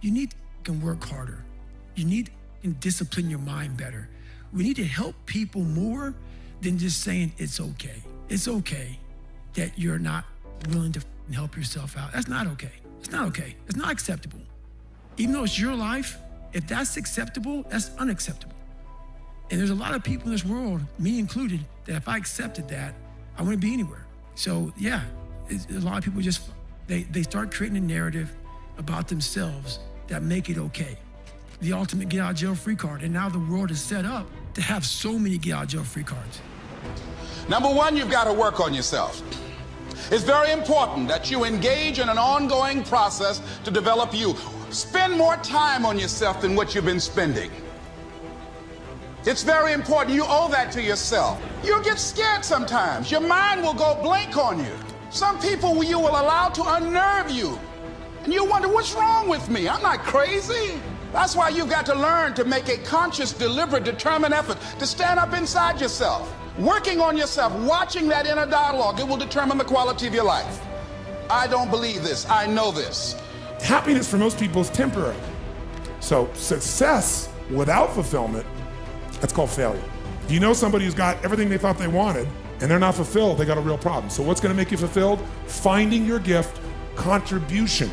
you need to work harder. You need to discipline your mind better. We need to help people more than just saying it's okay. It's okay that you're not willing to help yourself out. That's not okay. It's not okay. It's not acceptable. Even though it's your life, if that's acceptable, that's unacceptable. And there's a lot of people in this world, me included, that if I accepted that, I wouldn't be anywhere. So yeah, a lot of people just, they start creating a narrative about themselves that make it okay. The ultimate get out of jail free card. And now the world is set up to have so many get out of jail free cards. Number one, you've got to work on yourself. It's very important that you engage in an ongoing process to develop you. Spend more time on yourself than what you've been spending. It's very important. You owe that to yourself. You'll get scared sometimes. Your mind will go blank on you. Some people you will allow to unnerve you. And you wonder, what's wrong with me? I'm not crazy. That's why you've got to learn to make a conscious, deliberate, determined effort to stand up inside yourself. Working on yourself, watching that inner dialogue, it will determine the quality of your life. I don't believe this. I know this. Happiness for most people is temporary. So success without fulfillment, that's called failure. Do you know somebody who's got everything they thought they wanted and they're not fulfilled? They got a real problem. So what's going to make you fulfilled? Finding your gift, contribution.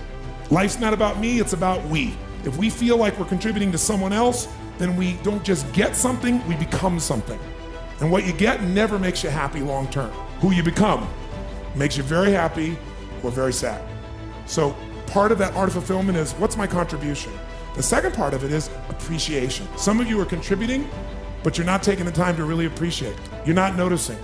Life's not about me, it's about we. If we feel like we're contributing to someone else, then we don't just get something, we become something. And what you get never makes you happy long term. Who you become makes you very happy or very sad. So part of that art of fulfillment is, what's my contribution? The second part of it is appreciation. Some of you are contributing, but you're not taking the time to really appreciate. You're not noticing.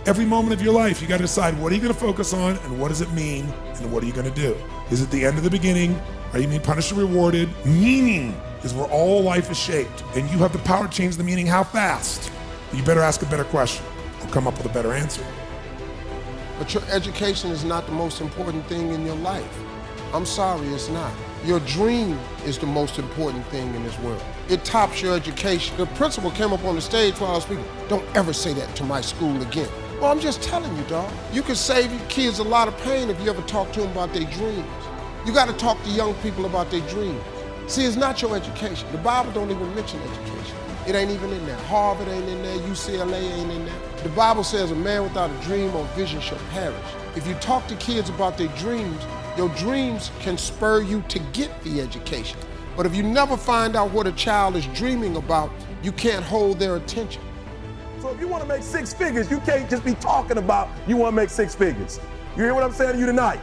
Every moment of your life, you got to decide, what are you going to focus on and what does it mean and what are you going to do? Is it the end of the beginning? Are you being punished or rewarded? Meaning is where all life is shaped, and you have the power to change the meaning. How fast? You better ask a better question or come up with a better answer. But your education is not the most important thing in your life. I'm sorry, it's not. Your dream is the most important thing in this world. It tops your education. The principal came up on the stage while I was speaking. Don't ever say that to my school again. Well, I'm just telling you, dog. You can save your kids a lot of pain if you ever talk to them about their dreams. You got to talk to young people about their dreams. See, it's not your education. The Bible don't even mention education. It ain't even in there. Harvard ain't in there. UCLA ain't in there. The Bible says a man without a dream or vision shall perish. If you talk to kids about their dreams, your dreams can spur you to get the education. But if you never find out what a child is dreaming about, you can't hold their attention. So if you want to make 6 figures, you can't just be talking about you want to make 6 figures. You hear what I'm saying to you tonight?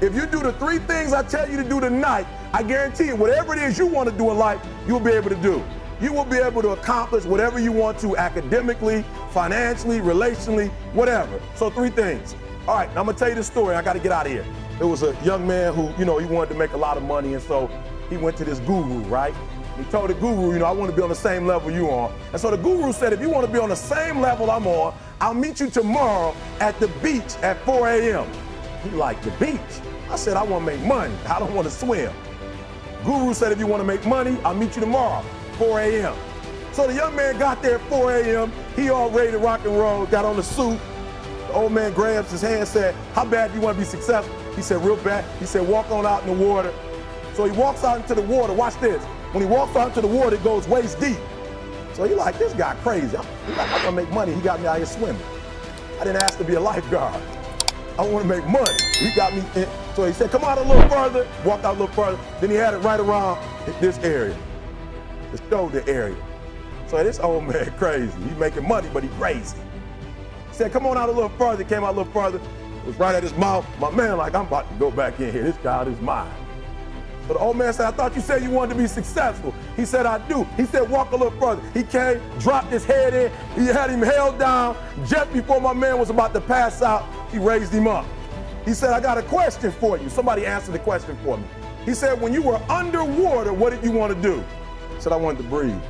If you do the 3 things I tell you to do tonight, I guarantee you, whatever it is you want to do in life, you'll be able to do. You will be able to accomplish whatever you want to academically, financially, relationally, whatever. So 3 things. All right, now I'm gonna tell you the story. I gotta get out of here. There was a young man who, he wanted to make a lot of money, and so he went to this guru, right? He told the guru, I want to be on the same level you on. And so the guru said, if you want to be on the same level I'm on, I'll meet you tomorrow at the beach at 4 a.m. He liked the beach. I said, I want to make money. I don't want to swim. Guru said, if you want to make money, I'll meet you tomorrow, 4 a.m. So the young man got there at 4 a.m. He all ready to rock and roll, got on the suit. The old man grabs his hand and said, how bad do you want to be successful? He said, real bad. He said, walk on out in the water. So he walks out into the water. Watch this. When he walks out into the water, it goes waist deep. So he like, this guy crazy. He's like, I'm gonna make money. He got me out here swimming. I didn't ask to be a lifeguard. I want to make money. He got me in. So he said, come out a little further. Walked out a little further. Then he had it right around this area, the shoulder area. So this old man crazy. He's making money, but he crazy. He said, come on out a little further. He came out a little further. It was right at his mouth. My man like, I'm about to go back in here. This child is mine. So the old man said, I thought you said you wanted to be successful. He said, I do. He said, walk a little further. He came, dropped his head in. He had him held down. Just before my man was about to pass out, he raised him up. He said, I got a question for you. Somebody answered the question for me. He said, when you were underwater, what did you want to do? I said, I wanted to breathe.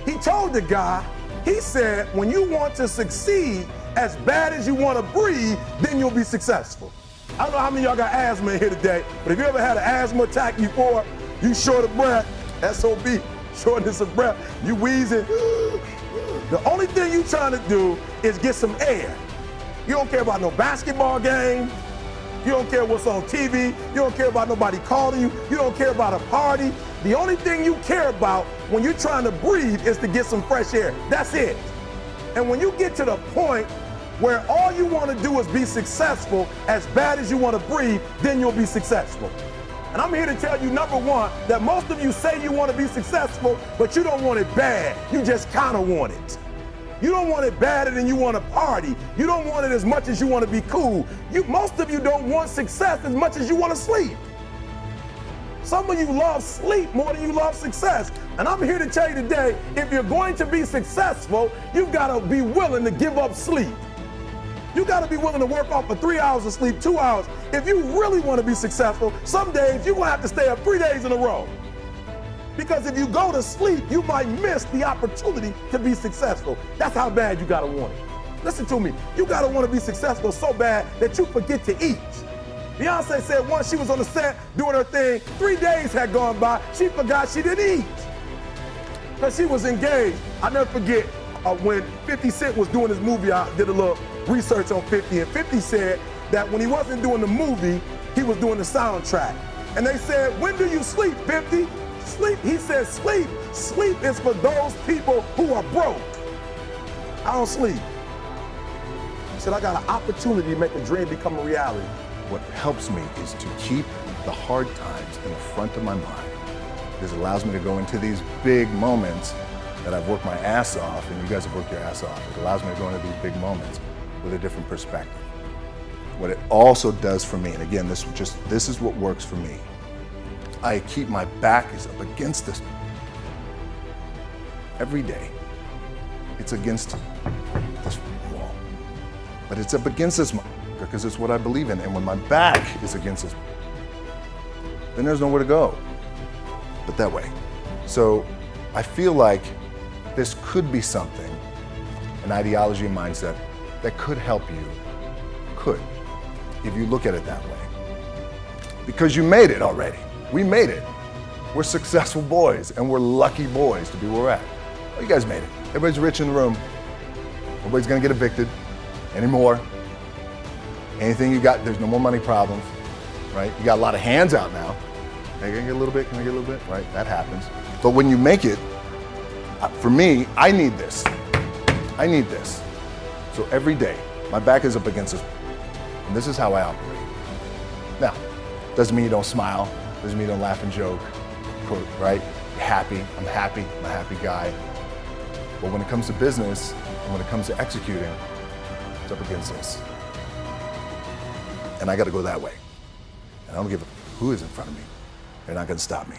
He told the guy, he said, when you want to succeed as bad as you want to breathe, then you'll be successful. I don't know how many of y'all got asthma in here today, but if you ever had an asthma attack before, you short of breath, SOB, shortness of breath, you wheezing. The only thing you trying to do is get some air. You don't care about no basketball game. You don't care what's on TV. You don't care about nobody calling you. You don't care about a party. The only thing you care about when you're trying to breathe is to get some fresh air. That's it. And when you get to the point where all you want to do is be successful as bad as you want to breathe, then you'll be successful. And I'm here to tell you, number one, that most of you say you want to be successful, but you don't want it bad. You just kind of want it. You don't want it badder than you want to party. You don't want it as much as you want to be cool. Most of you don't want success as much as you want to sleep. Some of you love sleep more than you love success. And I'm here to tell you today, if you're going to be successful, you've got to be willing to give up sleep. You got to be willing to work off for 3 hours of sleep, 2 hours. If you really want to be successful, some days you're going to have to stay up 3 days in a row. Because if you go to sleep, you might miss the opportunity to be successful. That's how bad you gotta want it. Listen to me, you gotta want to be successful so bad that you forget to eat. Beyonce said once she was on the set doing her thing, 3 days had gone by, she forgot she didn't eat. Because she was engaged. I never forget when 50 Cent was doing his movie, I did a little research on 50, and 50 said that when he wasn't doing the movie, he was doing the soundtrack. And they said, when do you sleep, 50? Sleep, he said, sleep. Sleep is for those people who are broke. I don't sleep. He said, I got an opportunity to make a dream become a reality. What helps me is to keep the hard times in the front of my mind. Because it allows me to go into these big moments that I've worked my ass off, and you guys have worked your ass off. It allows me to go into these big moments with a different perspective. What it also does for me, and again, this is what works for me. I keep my back is up against this every day. It's against this wall, but it's up against this because it's what I believe in. And when my back is against this, then there's nowhere to go but that way. So I feel like this could be something, an ideology and mindset that could help you, if you look at it that way. Because you made it already. We made it. We're successful boys, and we're lucky boys to be where we're at. Well, you guys made it. Everybody's rich in the room. Nobody's gonna get evicted anymore. Anything you got, there's no more money problems, right? You got a lot of hands out now. Can I get a little bit? Can I get a little bit? Right, that happens. But when you make it, for me, I need this. I need this. So every day, my back is up against this, and this is how I operate. Now, doesn't mean you don't smile, doesn't mean you don't laugh and joke, right? You're happy, I'm a happy guy. But when it comes to business, and when it comes to executing, it's up against this. And I gotta go that way. And I don't give a who is in front of me. They're not gonna stop me.